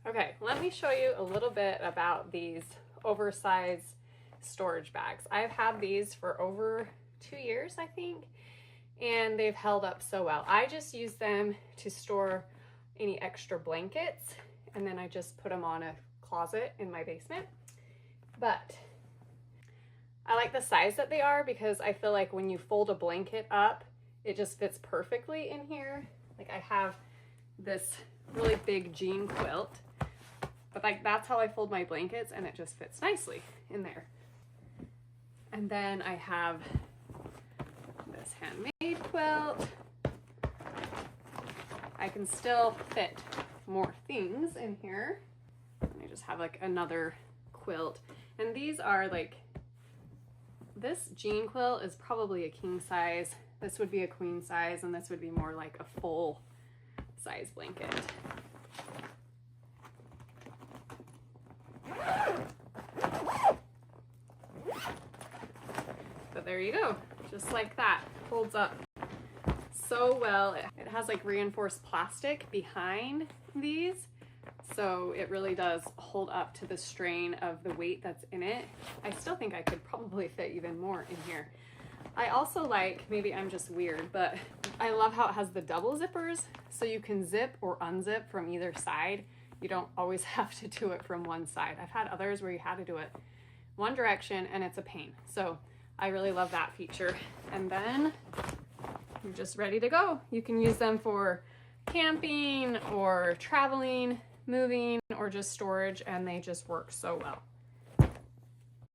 Okay, let me show you a little bit about these oversized storage bags. I've had these for over 2 years, I think, and they've held up so well. I just use them to store any extra blankets, and then I just put them on a closet in my basement. But I like the size that they are because I feel like when you fold a blanket up, it just fits perfectly in here. Like I have this really big jean quilt, but like that's how I fold my blankets and it just fits nicely in there. And then I have this handmade quilt. I can still fit more things in here. I just have like another quilt. And these are like, this jean quilt is probably a king size. This would be a queen size, and this would be more like a full size blanket. But there you go, just like that, holds up so well. It has like reinforced plastic behind these, so it really does hold up to the strain of the weight that's in it. I still think I could probably fit even more in here. I also like, maybe I'm just weird, but I love how it has the double zippers, so you can zip or unzip from either side. You don't always have to do it from one side. I've had others where you had to do it one direction and it's a pain. So I really love that feature. And then you're just ready to go. You can use them for camping or traveling, moving, or just storage, and they just work so well.